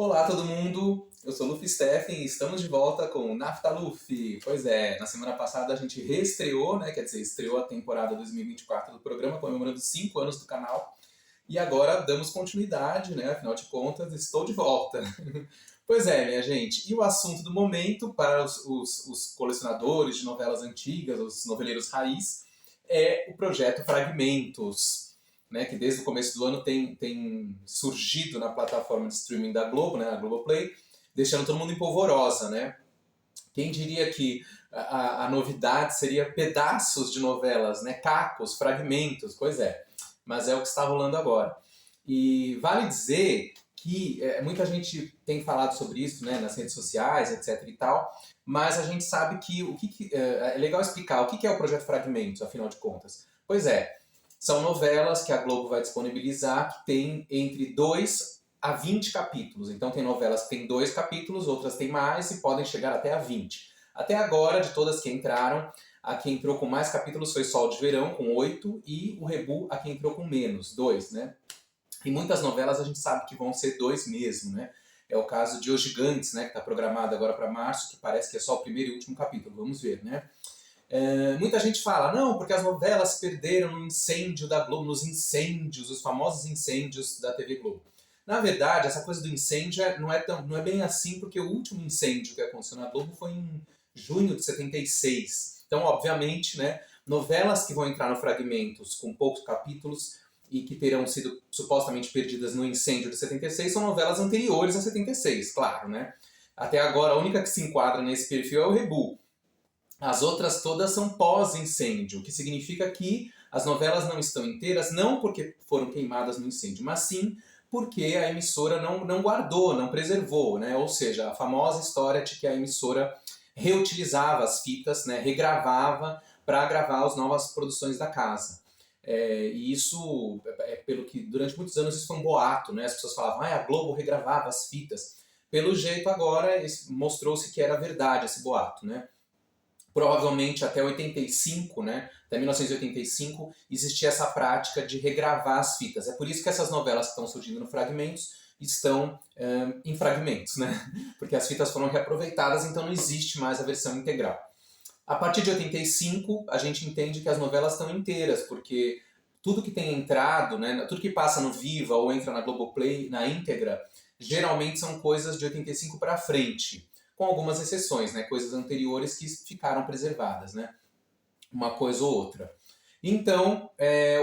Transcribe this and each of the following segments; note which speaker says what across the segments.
Speaker 1: Olá, todo mundo! Eu sou Luffy Steffen e estamos de volta com o Naftaluf. Pois é, na semana passada a gente reestreou, né? Quer dizer, estreou a temporada 2024 do programa, comemorando 5 anos do canal. E agora damos continuidade, né? Afinal de contas, estou de volta. Pois é, minha gente. E o assunto do momento para os colecionadores de novelas antigas, os noveleiros raiz, é o projeto Fragmentos, né, que desde o começo do ano tem surgido na plataforma de streaming da Globo, né, a Globoplay, deixando todo mundo em polvorosa, né? Quem diria que a novidade seria pedaços de novelas, né, cacos, fragmentos, pois é. Mas é o que está rolando agora. E vale dizer que muita gente tem falado sobre isso, né, nas redes sociais, etc e tal, mas a gente sabe que é legal explicar o que é o projeto Fragmentos, afinal de contas. Pois é, são novelas que a Globo vai disponibilizar que tem entre 2 a 20 capítulos. Então tem novelas que tem 2 capítulos, outras tem mais e podem chegar até a 20. Até agora, de todas que entraram, a que entrou com mais capítulos foi Sol de Verão, com 8, e o Rebu, a que entrou com menos, 2, né? E muitas novelas a gente sabe que vão ser 2 mesmo, né? É o caso de Os Gigantes, né, que está programado agora para março, que parece que é só o primeiro e último capítulo, vamos ver, né? Muita gente fala, não, porque as novelas se perderam no incêndio da Globo, nos incêndios, os famosos incêndios da TV Globo. Na verdade, essa coisa do incêndio não é bem assim, porque o último incêndio que aconteceu na Globo foi em junho de 76. Então, obviamente, né, novelas que vão entrar no Fragmentos com poucos capítulos e que terão sido supostamente perdidas no incêndio de 76 são novelas anteriores a 76, claro, né? Até agora, a única que se enquadra nesse perfil é o Rebu. As outras todas são pós-incêndio, o que significa que as novelas não estão inteiras, não porque foram queimadas no incêndio, mas sim porque a emissora não guardou, não preservou, né? Ou seja, a famosa história de que a emissora reutilizava as fitas, né? Regravava para gravar as novas produções da casa. E isso, pelo que durante muitos anos isso foi um boato, né? As pessoas falavam, a Globo regravava as fitas. Pelo jeito agora mostrou-se que era verdade esse boato, né? Provavelmente até 85, né, até 1985, existia essa prática de regravar as fitas. É por isso que essas novelas que estão surgindo no Fragmentos estão em fragmentos, né? Porque as fitas foram reaproveitadas, então não existe mais a versão integral. A partir de 85, a gente entende que as novelas estão inteiras, porque tudo que tem entrado, né, tudo que passa no Viva ou entra na Globoplay, na íntegra, geralmente são coisas de 85 para frente, com algumas exceções, né, coisas anteriores que ficaram preservadas, né, uma coisa ou outra. Então,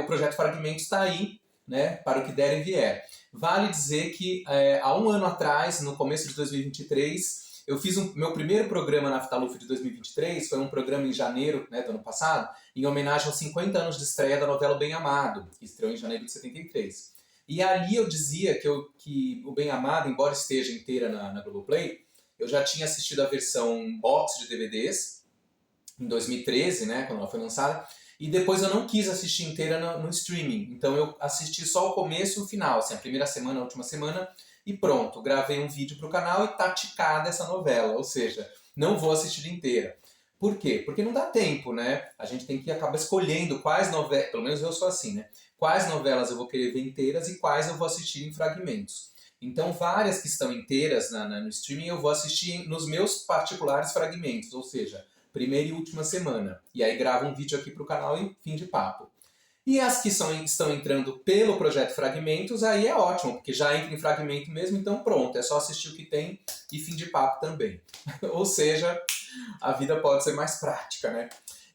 Speaker 1: o projeto Fragmentos está aí, né, para o que der e vier. Vale dizer que há um ano atrás, no começo de 2023, eu fiz meu primeiro programa na Naftaluf de 2023, foi um programa em janeiro, né, do ano passado, em homenagem aos 50 anos de estreia da novela Bem Amado, que estreou em janeiro de 73. E ali eu dizia que o Bem Amado, embora esteja inteira na Globoplay, eu já tinha assistido a versão box de DVDs, em 2013, né, quando ela foi lançada, e depois eu não quis assistir inteira no streaming. Então eu assisti só o começo e o final, assim, a primeira semana, a última semana, e pronto, gravei um vídeo para o canal e tá ticada essa novela, ou seja, não vou assistir inteira. Por quê? Porque não dá tempo, né? A gente tem que acabar escolhendo quais novelas, pelo menos eu sou assim, né? Quais novelas eu vou querer ver inteiras e quais eu vou assistir em fragmentos. Então, várias que estão inteiras no streaming eu vou assistir nos meus particulares fragmentos, ou seja, primeira e última semana. E aí gravo um vídeo aqui para o canal e fim de papo. E as que estão entrando pelo projeto Fragmentos, aí é ótimo, porque já entra em fragmento mesmo, então pronto, é só assistir o que tem e fim de papo também. Ou seja, a vida pode ser mais prática, né?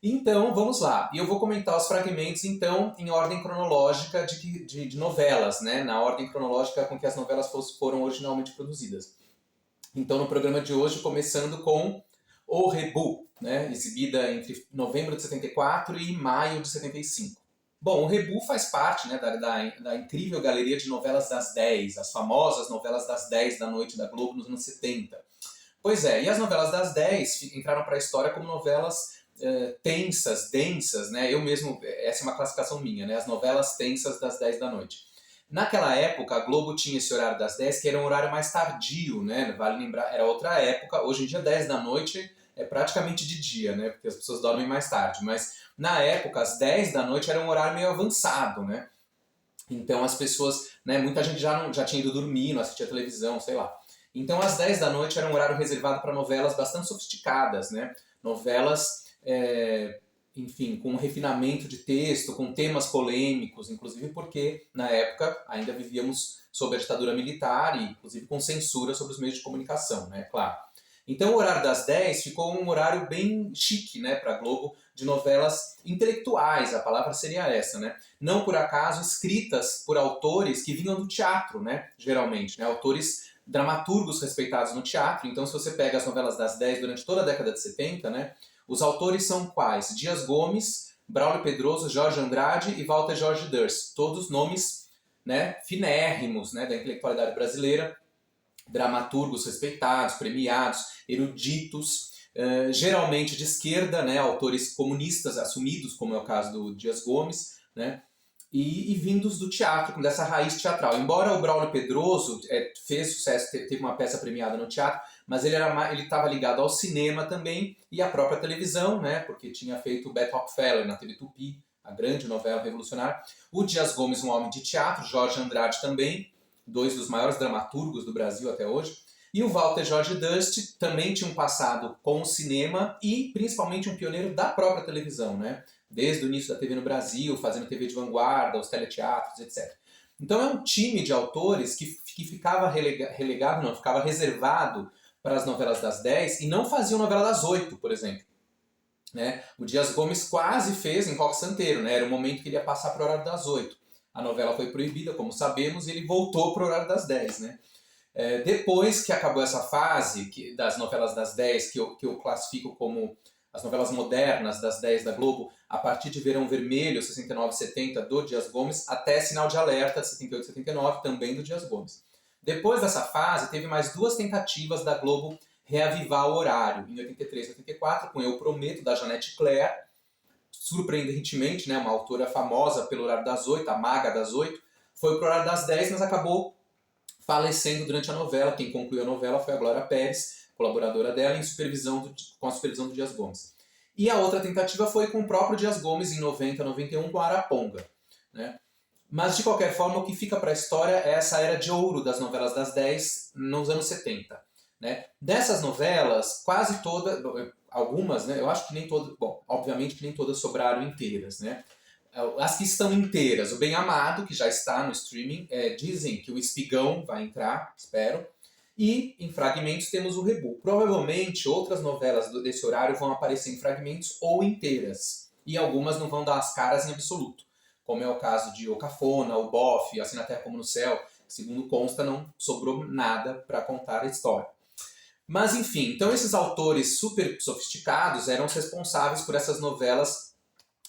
Speaker 1: Então, vamos lá. E eu vou comentar os fragmentos, então, em ordem cronológica de novelas, né? Na ordem cronológica com que as novelas foram originalmente produzidas. Então, no programa de hoje, começando com O Rebu, né? Exibida entre novembro de 74 e maio de 75. Bom, o Rebu faz parte, né, da incrível galeria de novelas das 10, as famosas novelas das 10 da noite da Globo nos anos 70. Pois é, e as novelas das 10 entraram para a história como novelas tensas, densas, né? Eu mesmo, essa é uma classificação minha, né? As novelas tensas das 10 da noite. Naquela época, a Globo tinha esse horário das 10, que era um horário mais tardio, né? Vale lembrar, era outra época. Hoje em dia, 10 da noite é praticamente de dia, né? Porque as pessoas dormem mais tarde. Mas, na época, às 10 da noite era um horário meio avançado, né? Então, as pessoas, né? Muita gente já tinha ido dormir, não assistia televisão, sei lá. Então, às 10 da noite era um horário reservado para novelas bastante sofisticadas, né? Novelas, enfim, com um refinamento de texto, com temas polêmicos, inclusive porque, na época, ainda vivíamos sob a ditadura militar e, inclusive, com censura sobre os meios de comunicação, né? Claro. Então, o horário das 10 ficou um horário bem chique, né, para a Globo, de novelas intelectuais, a palavra seria essa, né? Não por acaso escritas por autores que vinham do teatro, né, geralmente, né, autores dramaturgos respeitados no teatro. Então, se você pega as novelas das 10 durante toda a década de 70, né, os autores são quais? Dias Gomes, Braulio Pedroso, Jorge Andrade e Walter Jorge Durst, todos nomes, né, finérrimos, né, da intelectualidade brasileira, dramaturgos respeitados, premiados, eruditos, geralmente de esquerda, né, autores comunistas assumidos, como é o caso do Dias Gomes, né, e vindos do teatro, dessa raiz teatral. Embora o Braulio Pedroso fez sucesso, teve uma peça premiada no teatro, mas ele estava ligado ao cinema também e à própria televisão, né, porque tinha feito o Beto Rockefeller na TV Tupi, a grande novela revolucionária. O Dias Gomes, um homem de teatro, Jorge Andrade também, dois dos maiores dramaturgos do Brasil até hoje. E o Walter Jorge Durst também tinha um passado com o cinema e principalmente um pioneiro da própria televisão, né? Desde o início da TV no Brasil, fazendo TV de vanguarda, os teleteatros, etc. Então é um time de autores que ficava relegado, não, ficava reservado para as novelas das 10 e não faziam novela das 8, por exemplo. Né? O Dias Gomes quase fez em Roque Santeiro, né? Era o momento que ele ia passar para o horário das 8. A novela foi proibida, como sabemos, e ele voltou para o horário das 10, né? Depois que acabou essa fase das novelas das 10, que eu classifico como as novelas modernas das 10 da Globo, a partir de Verão Vermelho, 69 e 70, do Dias Gomes, até Sinal de Alerta, 78 e 79, também do Dias Gomes. Depois dessa fase, teve mais duas tentativas da Globo reavivar o horário, em 83 e 84, com Eu Prometo, da Janete Claire, surpreendentemente, né, uma autora famosa pelo horário das 8, a maga das 8, foi pro horário das 10, mas acabou falecendo durante a novela. Quem concluiu a novela foi a Glória Pérez, colaboradora dela, com a supervisão do Dias Gomes. E a outra tentativa foi com o próprio Dias Gomes, em 90, 91, com a Araponga. Né? Mas, de qualquer forma, o que fica para a história é essa era de ouro das novelas das 10 nos anos 70. Né? Dessas novelas, quase todas, algumas, né, eu acho que nem todas, bom, obviamente que nem todas sobraram inteiras, né? As que estão inteiras, o Bem Amado, que já está no streaming, dizem que o Espigão vai entrar, espero, e em fragmentos temos o Rebu. Provavelmente outras novelas desse horário vão aparecer em fragmentos ou inteiras, e algumas não vão dar as caras em absoluto, como é o caso de O Cafona, O Bofe, Assim na Terra como no Céu, segundo consta, não sobrou nada para contar a história. Mas enfim, então esses autores super sofisticados eram os responsáveis por essas novelas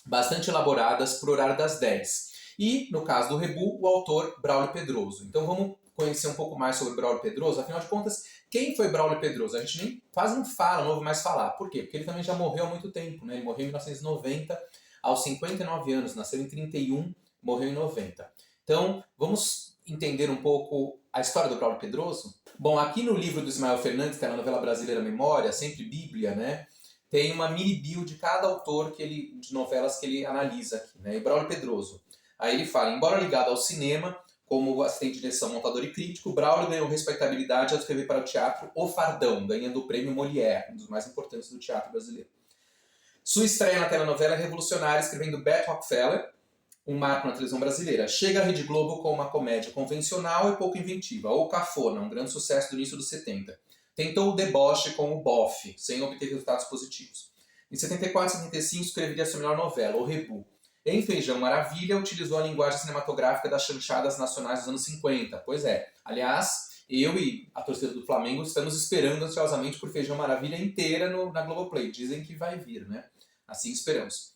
Speaker 1: bastante elaboradas para o horário das 10. E, no caso do Rebu, o autor Braulio Pedroso. Então vamos conhecer um pouco mais sobre Braulio Pedroso. Afinal de contas, quem foi Braulio Pedroso? A gente nem quase não fala, não ouve mais falar. Por quê? Porque ele também já morreu há muito tempo. Né? Ele morreu em 1990, aos 59 anos. Nasceu em 31, morreu em 90. Então, vamos entender um pouco a história do Braulio Pedroso? Bom, aqui no livro do Ismael Fernandes, que é a novela brasileira Memória, sempre Bíblia, né? Tem uma mini bio de cada autor de novelas que ele analisa aqui, né? E Braulio Pedroso. Aí ele fala, embora ligado ao cinema, como assistente de direção, montador e crítico, Braulio ganhou respeitabilidade ao escrever para o teatro O Fardão, ganhando o prêmio Molière, um dos mais importantes do teatro brasileiro. Sua estreia na telenovela é revolucionária, escrevendo Beto Rockefeller, um marco na televisão brasileira. Chega à Rede Globo com uma comédia convencional e pouco inventiva. O Cafona, um grande sucesso do início dos 70. Tentou o deboche com o Bofe, sem obter resultados positivos. Em 74 e 75 escreveria sua melhor novela, O Rebu. Em Feijão Maravilha, utilizou a linguagem cinematográfica das chanchadas nacionais dos anos 50. Pois é. Aliás, eu e a torcida do Flamengo estamos esperando ansiosamente por Feijão Maravilha inteira na Globoplay. Dizem que vai vir, né? Assim esperamos.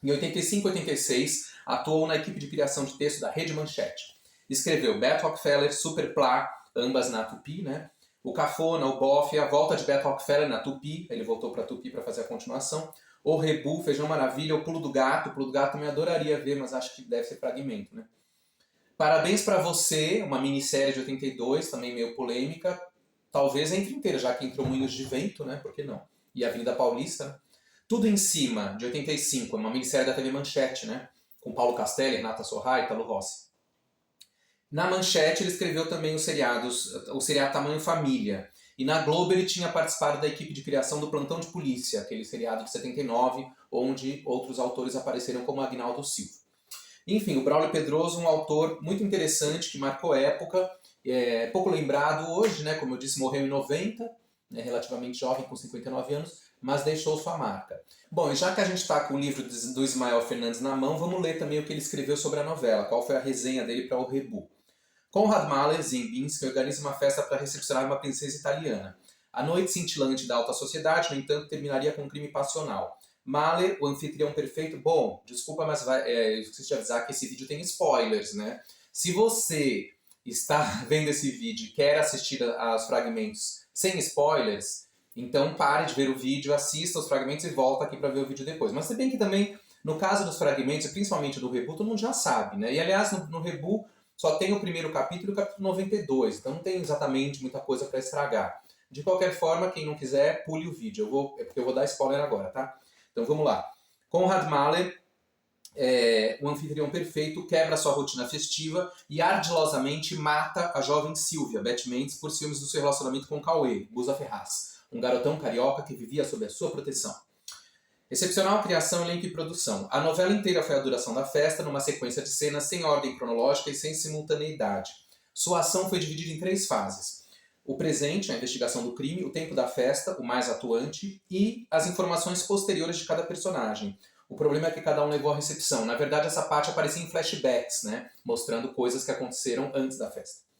Speaker 1: Em 85 e 86, atuou na equipe de criação de texto da Rede Manchete. Escreveu Beto Rockefeller, Super Plá, ambas na Tupi, né? O Cafona, o Bofe, a volta de Beto Rockefeller na Tupi, ele voltou para a Tupi para fazer a continuação. O Rebu, Feijão Maravilha, o Pulo do Gato também adoraria ver, mas acho que deve ser fragmento, né? Parabéns para Você, uma minissérie de 82, também meio polêmica, talvez entre inteira, já que entrou Moinhos de Vento, né? Por que não? E Avenida Paulista, né? Tudo em Cima, de 85, uma minissérie da TV Manchete, né? Com Paulo Castelli, Renata Sorra e Italo Rossi. Na Manchete ele escreveu também o seriado Tamanho Família. E na Globo ele tinha participado da equipe de criação do Plantão de Polícia, aquele seriado de 79, onde outros autores apareceram como Agnaldo Silva. Enfim, o Braulio Pedroso, um autor muito interessante, que marcou época, pouco lembrado hoje, né? Como eu disse, morreu em 90, né, relativamente jovem, com 59 anos, mas deixou sua marca. Bom, e já que a gente está com o livro do Ismael Fernandes na mão, vamos ler também o que ele escreveu sobre a novela, qual foi a resenha dele para o Rebu. Conrad Mahler Zembinski organiza uma festa para recepcionar uma princesa italiana. A noite cintilante da alta sociedade, no entanto, terminaria com um crime passional. Mahler, o anfitrião perfeito... Bom, desculpa, mas eu esqueci de avisar que esse vídeo tem spoilers, né? Se você está vendo esse vídeo e quer assistir aos fragmentos sem spoilers, então pare de ver o vídeo, assista os fragmentos e volta aqui para ver o vídeo depois. Mas se bem que também, no caso dos fragmentos, principalmente do Rebu, todo mundo já sabe, né? E aliás, no Rebu só tem o primeiro capítulo e o capítulo 92, então não tem exatamente muita coisa para estragar. De qualquer forma, quem não quiser, pule o vídeo. Porque eu vou dar spoiler agora, tá? Então vamos lá. Conrad Mahler, o anfitrião perfeito, quebra sua rotina festiva e ardilosamente mata a jovem Silvia, Beth Mendes, por ciúmes do seu relacionamento com Cauê, Busa Ferraz, um garotão carioca que vivia sob a sua proteção. Excepcional criação, elenco e produção. A novela inteira foi a duração da festa, numa sequência de cenas sem ordem cronológica e sem simultaneidade. Sua ação foi dividida em 3 fases. O presente, a investigação do crime, o tempo da festa, o mais atuante, e as informações posteriores de cada personagem. O problema é que cada um levou a recepção. Na verdade, essa parte aparecia em flashbacks, né? Mostrando coisas que aconteceram antes da festa.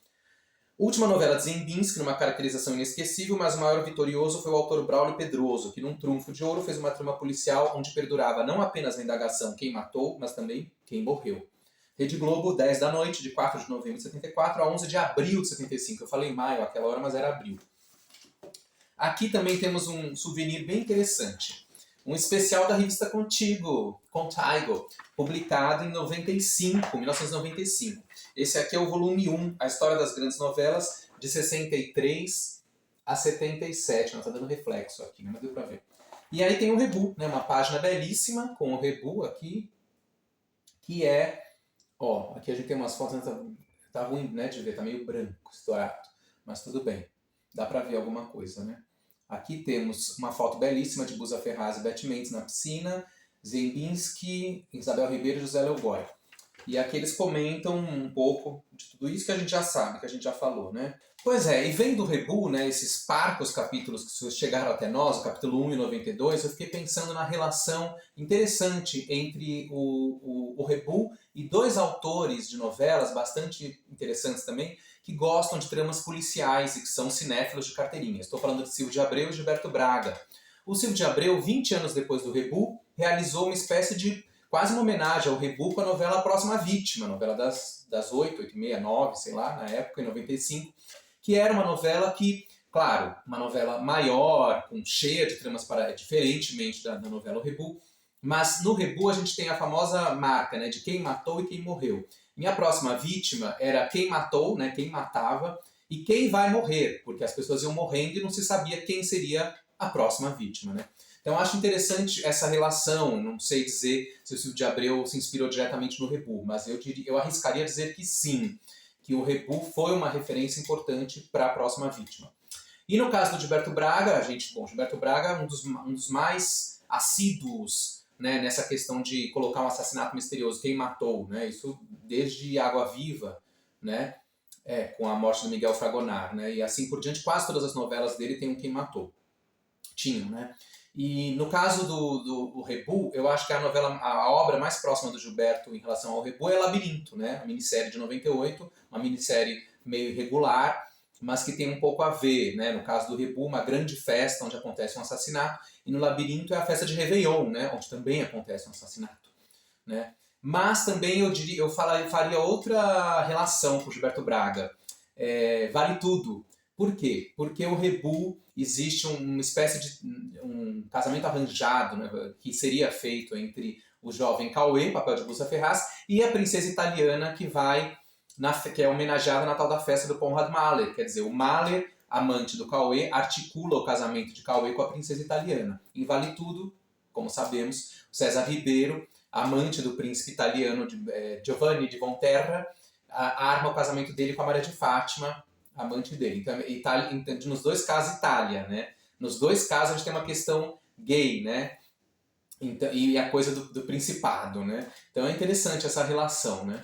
Speaker 1: Última novela de Zembinski, numa caracterização inesquecível, mas o maior vitorioso foi o autor Braulio Pedroso, que num trunfo de ouro fez uma trama policial onde perdurava não apenas a indagação quem matou, mas também quem morreu. Rede Globo, 10 da noite, de 4 de novembro de 74 a 11 de abril de 75. Eu falei maio aquela hora, mas era abril. Aqui também temos um souvenir bem interessante. Um especial da revista Contigo, publicado em 1995. Esse aqui é o volume 1, a história das grandes novelas, de 63 a 77. Não está dando reflexo aqui, né? Mas deu para ver. E aí tem o Rebu, né? Uma página belíssima com o Rebu aqui, que é... Ó, aqui a gente tem umas fotos, tá ruim, né, de ver, tá meio branco, estourado. Mas tudo bem, dá para ver alguma coisa, né? Aqui temos uma foto belíssima de Busa Ferraz e Beth Mendes na piscina, Zembinski, Isabel Ribeiro e José Leogói. E aqui eles comentam um pouco de tudo isso que a gente já sabe, que a gente já falou, né? Pois é, e vendo o Rebu, né, esses parcos capítulos que chegaram até nós, o capítulo 1 e 92, eu fiquei pensando na relação interessante entre o Rebu e 2 autores de novelas bastante interessantes também, que gostam de tramas policiais e que são cinéfilos de carteirinha. Estou falando de Silvio de Abreu e Gilberto Braga. O Silvio de Abreu, 20 anos depois do Rebu, realizou uma espécie de quase uma homenagem ao Rebu com a novela A Próxima Vítima, novela das 8, 8h30, 9, sei lá, na época, em 95, que era uma novela que, claro, uma novela maior, cheia de tramas diferentemente da novela O Rebu, mas no Rebu a gente tem a famosa marca, né, de quem matou e quem morreu. Minha próxima vítima era quem matou, né, quem matava, e quem vai morrer, porque as pessoas iam morrendo e não se sabia quem seria a próxima vítima, né? Então acho interessante essa relação, não sei dizer se o Silvio de Abreu se inspirou diretamente no Rebu, mas eu arriscaria dizer que sim, que o Rebu foi uma referência importante para a próxima vítima. E no caso do Gilberto Braga, Gilberto Braga é um dos mais assíduos, né, nessa questão de colocar um assassinato misterioso, quem matou, né, isso desde Água Viva, né, com a morte do Miguel Fragonard, né, e assim por diante, quase todas as novelas dele tem um quem matou. Tinham, né? E no caso do Rebu, eu acho que a obra mais próxima do Gilberto em relação ao Rebu é Labirinto, né? A minissérie de 98, uma minissérie meio irregular, mas que tem um pouco a ver, né? No caso do Rebu, uma grande festa onde acontece um assassinato, e no Labirinto é a festa de Réveillon, né? Onde também acontece um assassinato, né? Mas também eu faria outra relação com o Gilberto Braga. Vale Tudo. Por quê? Porque o Rebu existe uma espécie de um casamento arranjado, né, que seria feito entre o jovem Cauê, papel de Busa Ferraz, e a princesa italiana que é homenageada na tal da festa do Conrad Mahler. Quer dizer, o Mahler, amante do Cauê, articula o casamento de Cauê com a princesa italiana. Em Vale Tudo, como sabemos, César Ribeiro, amante do príncipe italiano Giovanni di Volterra, arma o casamento dele com a Maria de Fátima, amante dele. Então, nos dois casos, Itália, né? Nos dois casos, a gente tem uma questão gay, né? Então, e a coisa do principado, né? Então é interessante essa relação, né?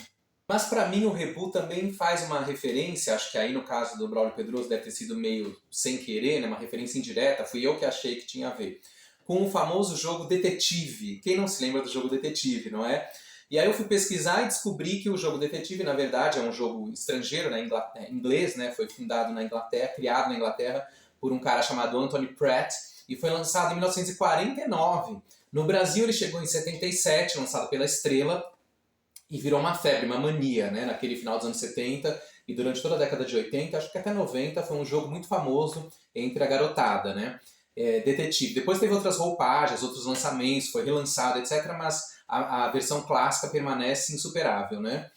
Speaker 1: Mas para mim o Rebu também faz uma referência, acho que aí no caso do Braulio Pedroso deve ter sido meio sem querer, né? Uma referência indireta, fui eu que achei que tinha a ver, com o famoso jogo Detetive. Quem não se lembra do jogo Detetive, não é? E aí eu fui pesquisar e descobri que o jogo Detetive, na verdade, é um jogo estrangeiro, né? Inglês, né? Foi fundado na Inglaterra, criado na Inglaterra por um cara chamado Anthony Pratt e foi lançado em 1949. No Brasil ele chegou em 77, lançado pela Estrela, e virou uma febre, uma mania, né? Naquele final dos anos 70 e durante toda a década de 80, acho que até 90, foi um jogo muito famoso entre a garotada, né? Detetive. Depois teve outras roupagens, outros lançamentos, foi relançado, etc., mas a versão clássica permanece insuperável, né?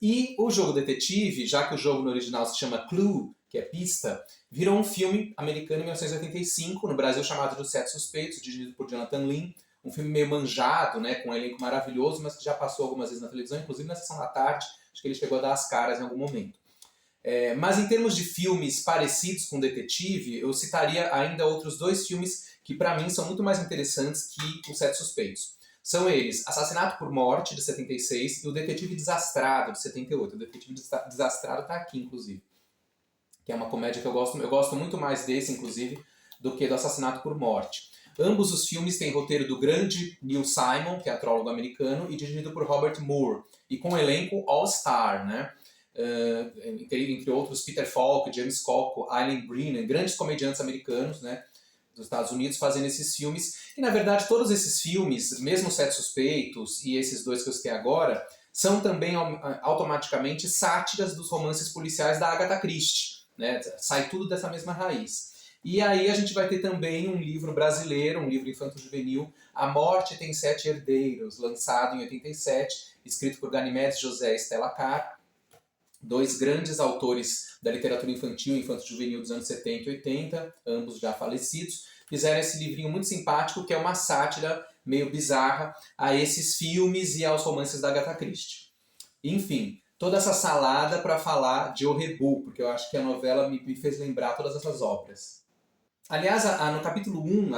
Speaker 1: E o jogo Detetive, já que o jogo no original se chama Clue, que é pista, virou um filme americano em 1985, no Brasil chamado Dos Sete Suspeitos, dirigido por Jonathan Lynn, um filme meio manjado, né, com um elenco maravilhoso, mas que já passou algumas vezes na televisão, inclusive na sessão da tarde, acho que ele chegou a dar as caras em algum momento. Mas em termos de filmes parecidos com Detetive, eu citaria ainda outros dois filmes que para mim são muito mais interessantes que Os Sete Suspeitos. São eles Assassinato por Morte, de 76, e O Detetive Desastrado, de 78. O Detetive Desastrado está aqui, inclusive. Que é uma comédia que eu gosto muito mais desse, inclusive, do que do Assassinato por Morte. Ambos os filmes têm roteiro do grande Neil Simon, que é astrólogo americano, e dirigido por Robert Moore, e com um elenco all-star, né? Entre outros Peter Falk, James Coco, Eileen Brennan, grandes comediantes americanos, né, dos Estados Unidos, fazendo esses filmes. E na verdade todos esses filmes, mesmo Sete Suspeitos e esses dois que eu citei agora, são também automaticamente sátiras dos romances policiais da Agatha Christie, né? Sai tudo dessa mesma raiz. E aí a gente vai ter também um livro brasileiro, um livro infanto-juvenil, A Morte Tem Sete Herdeiros, lançado em 87, escrito por Ganimedes José e Stella Carr, dois grandes autores da literatura infantil e infanto-juvenil dos anos 70 e 80, ambos já falecidos, fizeram esse livrinho muito simpático, que é uma sátira meio bizarra a esses filmes e aos romances da Agatha Christie. Enfim, toda essa salada para falar de O Rebu, porque eu acho que a novela me fez lembrar todas essas obras. Aliás, no capítulo 1,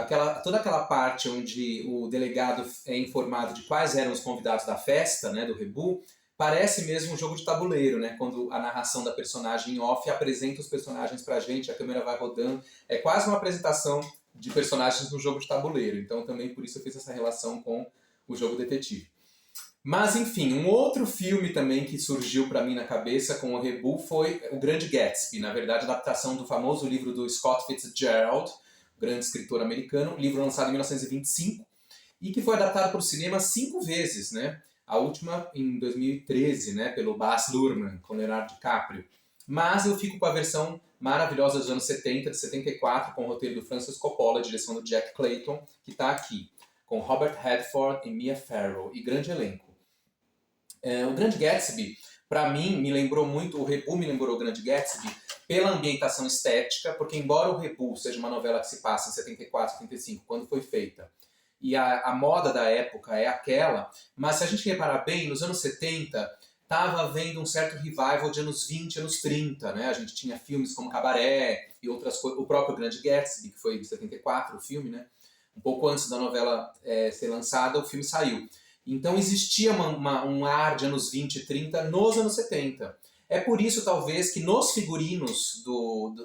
Speaker 1: toda aquela parte onde o delegado é informado de quais eram os convidados da festa, né, do Rebu, parece mesmo um jogo de tabuleiro, né? Quando a narração da personagem em off apresenta os personagens pra gente, a câmera vai rodando. É quase uma apresentação de personagens no jogo de tabuleiro. Então também por isso eu fiz essa relação com o jogo detetive. Mas enfim, um outro filme também que surgiu para mim na cabeça com o Rebu foi O Grande Gatsby, na verdade a adaptação do famoso livro do Scott Fitzgerald, grande escritor americano, livro lançado em 1925 e que foi adaptado para o cinema 5 vezes, né? A última em 2013, né, pelo Baz Luhrmann, com Leonardo DiCaprio. Mas eu fico com a versão maravilhosa dos anos 70, de 74, com o roteiro do Francis Coppola, direção do Jack Clayton, que está aqui, com Robert Redford e Mia Farrow, e grande elenco. O Grande Gatsby, para mim, me lembrou muito, o Rebu me lembrou o Grande Gatsby pela ambientação estética, porque embora o Rebu seja uma novela que se passa em 74, 75, quando foi feita, e a moda da época é aquela, mas se a gente reparar bem, nos anos 70 estava havendo um certo revival de anos 20, anos 30, né? A gente tinha filmes como Cabaré e outras coisas, o próprio Grande Gatsby, que foi de 74 o filme, né? Um pouco antes da novela ser lançada, o filme saiu. Então existia um ar de anos 20 e 30 nos anos 70. É por isso, talvez, que nos figurinos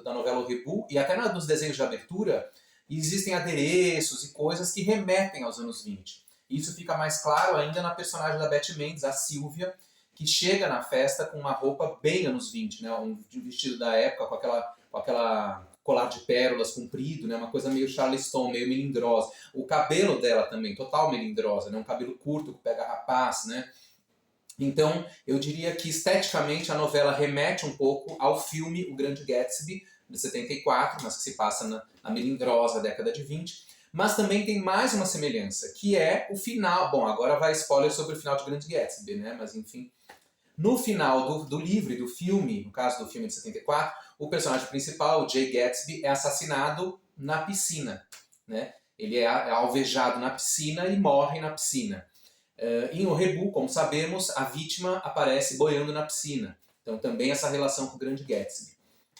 Speaker 1: da novela O Rebu, e até nos desenhos de abertura, existem adereços e coisas que remetem aos anos 20. Isso fica mais claro ainda na personagem da Bette Mendes, a Silvia, que chega na festa com uma roupa bem anos 20, né? Um vestido da época com aquela colar de pérolas comprido, né? Uma coisa meio Charleston, meio melindrosa. O cabelo dela também, total melindrosa, né? Um cabelo curto que pega rapaz, né? Então, eu diria que esteticamente a novela remete um pouco ao filme O Grande Gatsby, de 74, mas que se passa na melindrosa década de 20. Mas também tem mais uma semelhança, que é o final. Bom, agora vai spoiler sobre o final de Grande Gatsby, né? Mas enfim. No final do livro e do filme, no caso do filme de 74, o personagem principal, o Jay Gatsby, é assassinado na piscina, né? Ele é alvejado na piscina e morre na piscina. Em O Rebu, como sabemos, a vítima aparece boiando na piscina. Então também essa relação com o Grande Gatsby.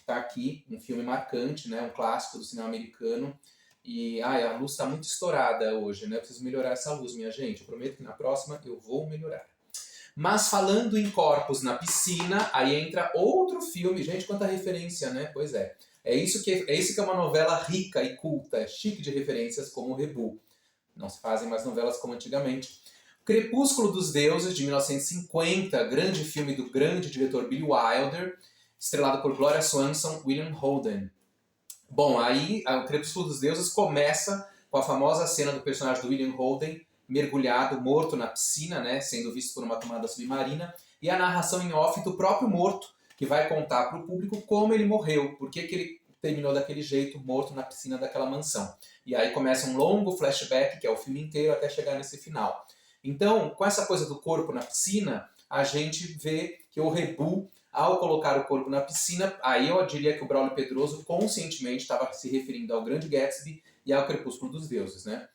Speaker 1: Tá aqui, um filme marcante, né? Um clássico do cinema americano. E a luz está muito estourada hoje, né? Eu preciso melhorar essa luz, minha gente. Eu prometo que na próxima eu vou melhorar. Mas falando em corpos na piscina, aí entra outro filme. Gente, quanta referência, né? Pois é. É isso que é uma novela rica e culta, chique de referências, como o Rebu. Não se fazem mais novelas como antigamente. Crepúsculo dos Deuses, de 1950, grande filme do grande diretor Billy Wilder, estrelado por Gloria Swanson, William Holden. Bom, aí o Crepúsculo dos Deuses começa com a famosa cena do personagem do William Holden, mergulhado, morto na piscina, né, sendo visto por uma tomada submarina, e a narração em off do próprio morto, que vai contar para o público como ele morreu, por que ele terminou daquele jeito, morto na piscina daquela mansão. E aí começa um longo flashback, que é o filme inteiro, até chegar nesse final. Então, com essa coisa do corpo na piscina, a gente vê que o Rebu, ao colocar o corpo na piscina, aí eu diria que o Braulio Pedroso conscientemente estava se referindo ao Grande Gatsby e ao Crepúsculo dos Deuses, né?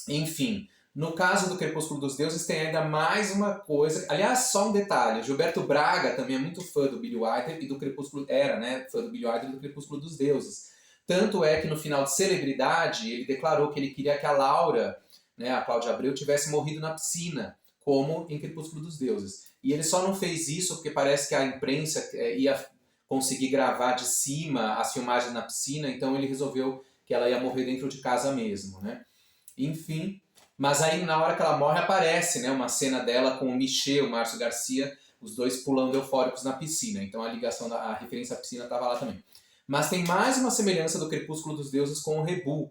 Speaker 1: Enfim, no caso do Crepúsculo dos Deuses tem ainda mais uma coisa. Aliás, só um detalhe, Gilberto Braga também é muito fã do Billy Wilder e do Crepúsculo, era, né, fã do Billy Wilder e do Crepúsculo dos Deuses. Tanto é que no final de Celebridade, ele declarou que ele queria que a Laura, né, a Cláudia Abreu, tivesse morrido na piscina, como em Crepúsculo dos Deuses. E ele só não fez isso porque parece que a imprensa ia conseguir gravar de cima as filmagens na piscina, então ele resolveu que ela ia morrer dentro de casa mesmo, né? Enfim, mas aí na hora que ela morre aparece, né, uma cena dela com o Michel, o Márcio Garcia, os dois pulando eufóricos na piscina. Então a ligação, a referência à piscina estava lá também. Mas tem mais uma semelhança do Crepúsculo dos Deuses com o Rebu.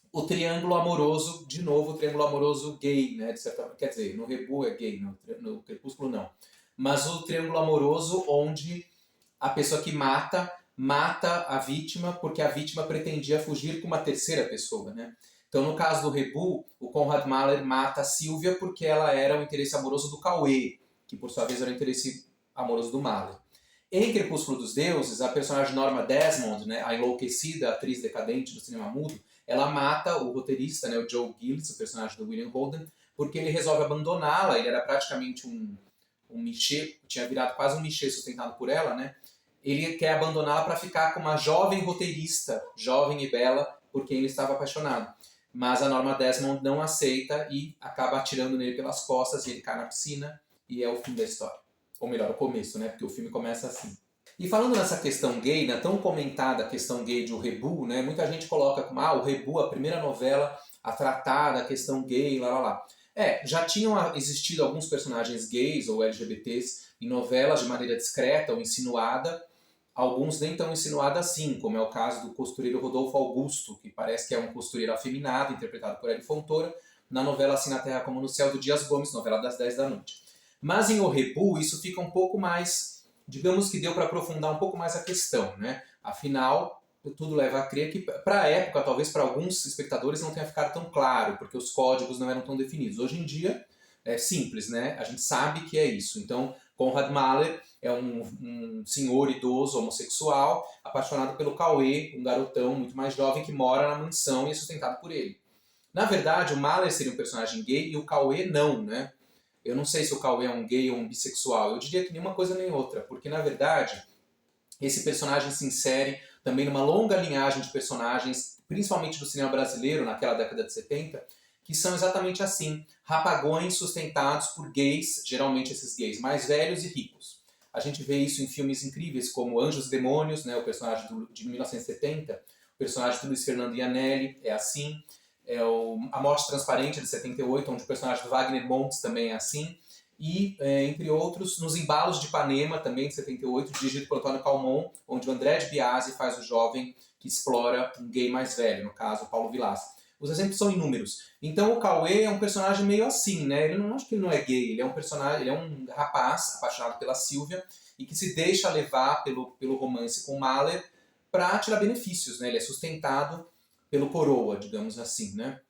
Speaker 1: O triângulo amoroso, de novo, o triângulo amoroso gay, né? De certa forma. Quer dizer, no Rebu é gay, no Crepúsculo não. Mas o triângulo amoroso onde a pessoa que mata a vítima porque a vítima pretendia fugir com uma terceira pessoa, né? Então, no caso do Rebu, o Konrad Mahler mata a Silvia porque ela era o interesse amoroso do Cauê, que por sua vez era o interesse amoroso do Mahler. Em Crepúsculo dos Deuses, a personagem Norma Desmond, né, a enlouquecida atriz decadente do cinema mudo, ela mata o roteirista, né, o Joe Gillis, o personagem do William Holden, porque ele resolve abandoná-la. Ele era praticamente um Michê, tinha virado quase um Michê sustentado por ela, né? Ele quer abandoná-la para ficar com uma jovem roteirista, jovem e bela, por quem ele estava apaixonado. Mas a Norma Desmond não aceita e acaba atirando nele pelas costas e ele cai na piscina e é o fim da história. Ou melhor, o começo, né? Porque o filme começa assim. E falando nessa questão gay, né, tão comentada questão gay de O Rebu, né, muita gente coloca como O Rebu, a primeira novela a tratar da questão gay, lá, lá, lá. Já tinham existido alguns personagens gays ou LGBTs em novelas de maneira discreta ou insinuada, alguns nem tão insinuada assim, como é o caso do costureiro Rodolfo Augusto, que parece que é um costureiro afeminado, interpretado por Hélio Fontoura, na novela Assim na Terra como no Céu, do Dias Gomes, novela das 10 da noite. Mas em O Rebu isso fica um pouco mais, digamos que deu para aprofundar um pouco mais a questão, né? Afinal, tudo leva a crer que, para a época, talvez para alguns espectadores não tenha ficado tão claro, porque os códigos não eram tão definidos. Hoje em dia é simples, né? A gente sabe que é isso. Então, Konrad Mahler é um senhor idoso homossexual apaixonado pelo Cauê, um garotão muito mais jovem que mora na mansão e é sustentado por ele. Na verdade, o Mahler seria um personagem gay e o Cauê não, né? Eu não sei se o Cauê é um gay ou um bissexual. Eu diria que nenhuma coisa nem outra, porque na verdade esse personagem se insere também numa longa linhagem de personagens, principalmente do cinema brasileiro, naquela década de 70, que são exatamente assim, rapagões sustentados por gays, geralmente esses gays mais velhos e ricos. A gente vê isso em filmes incríveis como Anjos e Demônios, né, o personagem de 1970, o personagem do Luiz Fernando Iannelli é assim, A Morte Transparente, de 78, onde o personagem do Wagner Montes também é assim, e, entre outros, Nos Embalos de Ipanema, também de 78, dirigido por Antônio Calmon, onde o André de Biasi faz o jovem que explora um gay mais velho, no caso, Paulo Vilas. Os exemplos são inúmeros. Então o Cauê é um personagem meio assim, né? Ele não acho que ele não é gay, ele é um personagem, ele é um rapaz apaixonado pela Silvia e que se deixa levar pelo romance com Mahler para tirar benefícios, né? Ele é sustentado pelo coroa, digamos assim, né?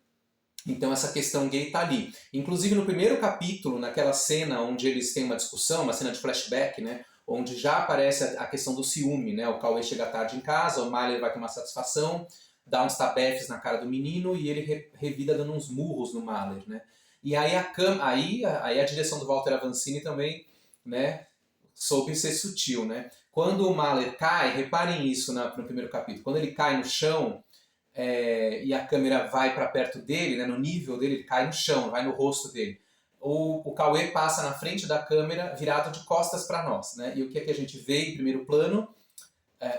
Speaker 1: Então essa questão gay está ali. Inclusive no primeiro capítulo, naquela cena onde eles têm uma discussão, uma cena de flashback, né? Onde já aparece a questão do ciúme, né? O Cauê chega tarde em casa, o Mahler vai tomar satisfação, dá uns tabefes na cara do menino e ele revida dando uns murros no Mahler, né? E aí a direção do Walter Avancini também, né? soube ser sutil, né? Quando o Mahler cai, reparem isso no primeiro capítulo, quando ele cai no chão e a câmera vai para perto dele, né, no nível dele, ele cai no chão, vai no rosto dele. O Cauê passa na frente da câmera virado de costas para nós, né? E o que é que a gente vê em primeiro plano?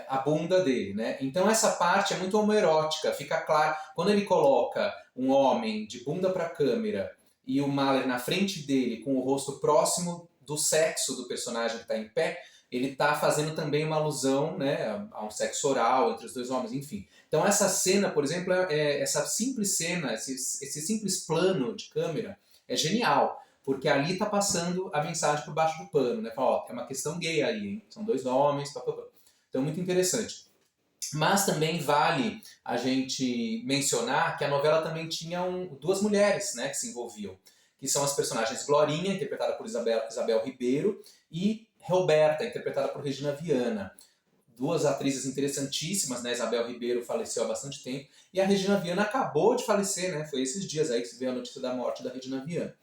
Speaker 1: A bunda dele, né? Então essa parte é muito homoerótica, fica claro. Quando ele coloca um homem de bunda para a câmera e o Mahler na frente dele com o rosto próximo do sexo do personagem que está em pé, ele está fazendo também uma alusão, né, a um sexo oral entre os dois homens, enfim. Então essa cena, por exemplo, essa simples cena, esse simples plano de câmera é genial, porque ali está passando a mensagem por baixo do pano, né? Fala, ó, é uma questão gay aí, hein? São dois homens, papapá. Então, muito interessante. Mas também vale a gente mencionar que a novela também tinha duas mulheres, né, que se envolviam, que são as personagens Glorinha, interpretada por Isabel Ribeiro, e Roberta, interpretada por Regina Viana. Duas atrizes interessantíssimas, né? Isabel Ribeiro faleceu há bastante tempo, e a Regina Viana acabou de falecer, né? Foi esses dias aí que se veio a notícia da morte da Regina Viana.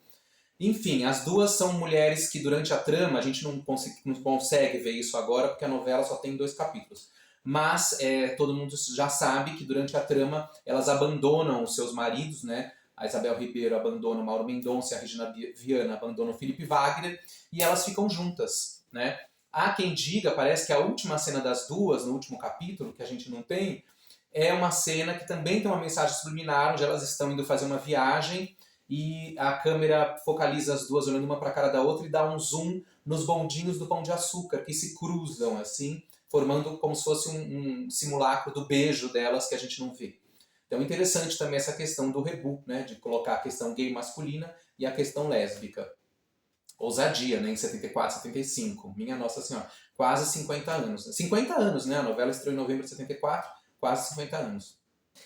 Speaker 1: Enfim, as duas são mulheres que durante a trama, a gente não consegue ver isso agora, porque a novela só tem 2 capítulos. Mas todo mundo já sabe que durante a trama elas abandonam os seus maridos, né? A Isabel Ribeiro abandona o Mauro Mendonça e a Regina Viana abandona o Felipe Wagner, e elas ficam juntas, né? Há quem diga, parece que a última cena das duas, no último capítulo, que a gente não tem, é uma cena que também tem uma mensagem subliminar, onde elas estão indo fazer uma viagem, e a câmera focaliza as duas olhando uma para a cara da outra e dá um zoom nos bondinhos do Pão de Açúcar, que se cruzam assim, formando como se fosse um simulacro do beijo delas que a gente não vê. Então é interessante também essa questão do rebu, né, de colocar a questão gay masculina e a questão lésbica. Ousadia, né, em 74, 75, minha Nossa Senhora, quase 50 anos. 50 anos, né, a novela estreou em novembro de 74, quase 50 anos.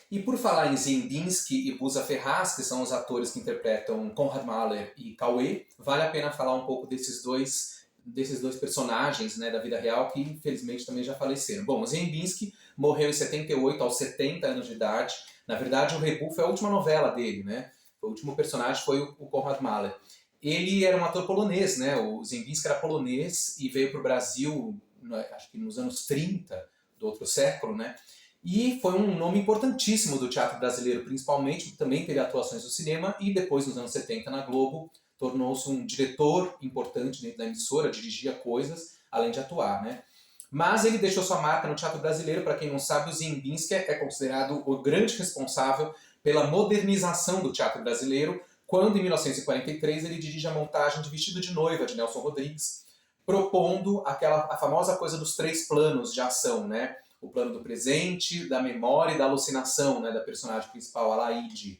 Speaker 1: E por falar em Ziembinski e Busa Ferraz, que são os atores que interpretam Konrad Mahler e Cauê, vale a pena falar um pouco desses dois personagens, né, da vida real que infelizmente também já faleceram. Bom, o Ziembinski morreu em 78, aos 70 anos de idade. Na verdade, o Rebu foi a última novela dele, né? O último personagem foi o Konrad Mahler. Ele era um ator polonês, né? O Ziembinski era polonês e veio para o Brasil, acho que nos anos 30 do outro século, né? E foi um nome importantíssimo do teatro brasileiro, principalmente, também teve atuações no cinema, e depois, nos anos 70, na Globo, tornou-se um diretor importante dentro da emissora, dirigia coisas, além de atuar, né? Mas ele deixou sua marca no teatro brasileiro. Para quem não sabe, o Ziembinski é considerado o grande responsável pela modernização do teatro brasileiro, quando, em 1943, ele dirige a montagem de Vestido de Noiva, de Nelson Rodrigues, propondo a famosa coisa dos 3 planos de ação, né? O plano do presente, da memória e da alucinação, né, da personagem principal, Alaide,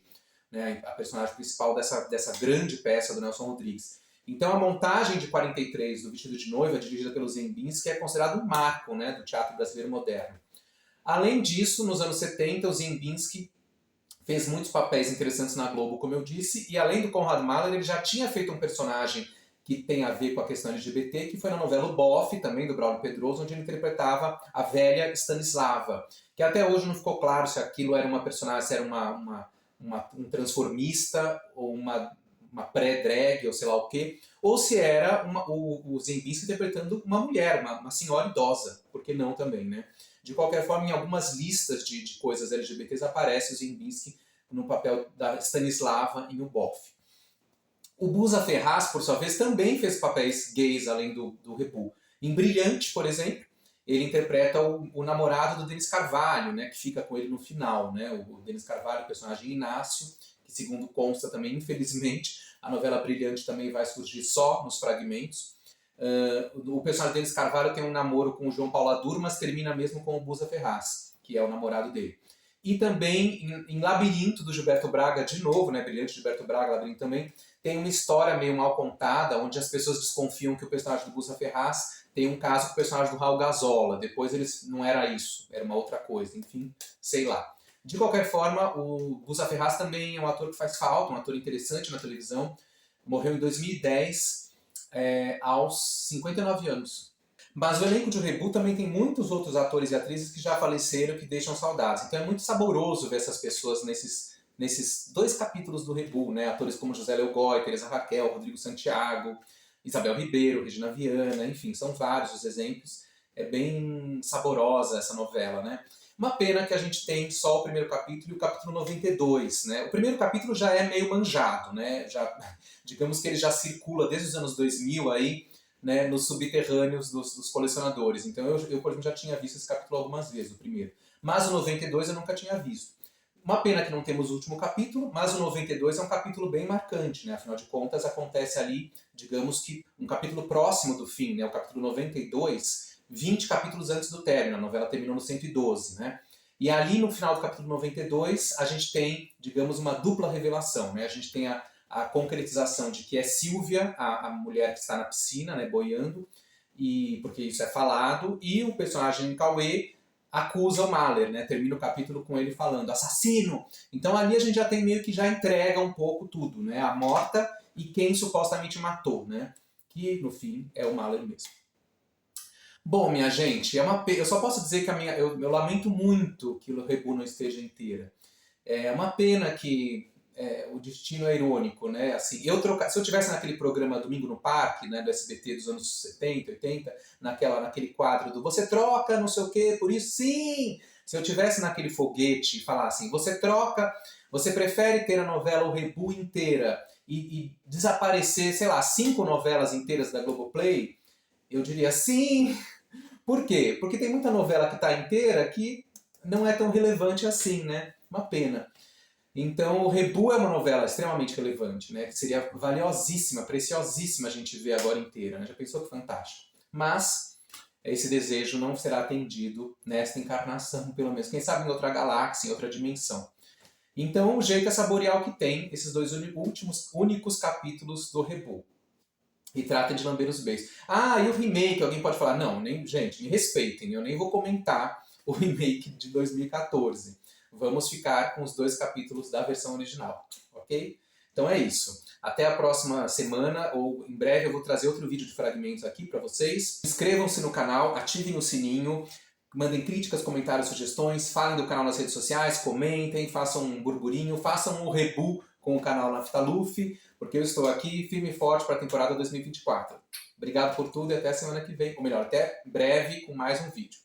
Speaker 1: né, a personagem principal dessa grande peça do Nelson Rodrigues. Então a montagem de 43 do Vestido de Noiva, dirigida pelo Ziembinski, é considerado um marco, né, do teatro brasileiro moderno. Além disso, nos anos 70, o Ziembinski fez muitos papéis interessantes na Globo, como eu disse, e além do Konrad Mahler, ele já tinha feito um personagem que tem a ver com a questão LGBT, que foi na novela O Boff, também do Braulio Pedroso, onde ele interpretava a velha Stanislava, que até hoje não ficou claro se aquilo era uma personagem, se era um transformista, ou uma pré-drag, ou sei lá o quê, ou se era o Ziembinski interpretando uma mulher, uma senhora idosa, por que não também, né? De qualquer forma, em algumas listas de coisas LGBTs aparece o Ziembinski no papel da Stanislava em O Boff. O Busa Ferraz, por sua vez, também fez papéis gays além do Rebu. Em Brilhante, por exemplo, ele interpreta o namorado do Denis Carvalho, né, que fica com ele no final. Né? O Denis Carvalho, o personagem Inácio, que segundo consta também, infelizmente, a novela Brilhante também vai surgir só nos fragmentos. O personagem Denis Carvalho tem um namoro com o João Paulo Adur, mas termina mesmo com o Busa Ferraz, que é o namorado dele. E também em Labirinto, do Gilberto Braga, de novo, né, Brilhante, Gilberto Braga, Labirinto também, tem uma história meio mal contada, onde as pessoas desconfiam que o personagem do Busa Ferraz tem um caso com o personagem do Raul Gazola. Depois eles não era isso, era uma outra coisa, enfim, sei lá. De qualquer forma, o Busa Ferraz também é um ator que faz falta, um ator interessante na televisão. Morreu em 2010, aos 59 anos. Mas o elenco de Rebu também tem muitos outros atores e atrizes que já faleceram, que deixam saudades. Então é muito saboroso ver essas pessoas nesses 2 capítulos do Rebu, né? Atores como José Léo Goy, Teresa Raquel, Rodrigo Santiago. Isabel Ribeiro, Regina Viana, enfim, são vários os exemplos. É bem saborosa essa novela, né? Uma pena que a gente tem só o primeiro capítulo e o capítulo 92, né? O primeiro capítulo já é meio manjado, né? Já, digamos que ele já circula desde os anos 2000 aí, né, nos subterrâneos dos colecionadores. Então eu, por exemplo, já tinha visto esse capítulo algumas vezes, o primeiro. Mas o 92 eu nunca tinha visto. Uma pena que não temos o último capítulo, mas o 92 é um capítulo bem marcante, né? Afinal de contas, acontece ali, digamos que, um capítulo próximo do fim, né? O capítulo 92, 20 capítulos antes do término, a novela terminou no 112, né? E ali no final do capítulo 92, a gente tem, digamos, uma dupla revelação, né? A gente tem a concretização de que é Silvia, a mulher que está na piscina, né, boiando, e porque isso é falado, e o personagem Cauê acusa o Mahler, né? Termina o capítulo com ele falando assassino. Então ali a gente já tem meio que já entrega um pouco tudo, né? A morta e quem supostamente matou, né? Que no fim é o Mahler mesmo. Bom, minha gente, eu só posso dizer que eu lamento muito que o Rebu não esteja inteira. É uma pena que o destino é irônico, né? Assim, se eu tivesse naquele programa Domingo no Parque, né, do SBT dos anos 70, 80, naquele quadro do você troca não sei o quê, por isso sim! Se eu tivesse naquele foguete e falasse assim, você prefere ter a novela O Rebu inteira e desaparecer, sei lá, 5 novelas inteiras da Globoplay, eu diria sim! Por quê? Porque tem muita novela que está inteira que não é tão relevante assim, né? Uma pena. Então, o Rebu é uma novela extremamente relevante, né? Que seria valiosíssima, preciosíssima a gente ver agora inteira, né? Já pensou que fantástico? Mas esse desejo não será atendido nesta encarnação, pelo menos. Quem sabe em outra galáxia, em outra dimensão. Então, o jeito é saborear o que tem esses dois únicos capítulos do Rebu. E trata de lamber os beijos. Ah, e o remake, alguém pode falar, não, nem, gente, me respeitem, eu nem vou comentar o remake de 2014. Vamos ficar com os 2 capítulos da versão original, ok? Então é isso. Até a próxima semana, ou em breve eu vou trazer outro vídeo de fragmentos aqui para vocês. Inscrevam-se no canal, ativem o sininho, mandem críticas, comentários, sugestões, falem do canal nas redes sociais, comentem, façam um burburinho, façam um rebu com o canal Naftaluf, porque eu estou aqui firme e forte para a temporada 2024. Obrigado por tudo e até a semana que vem, ou melhor, até breve com mais um vídeo.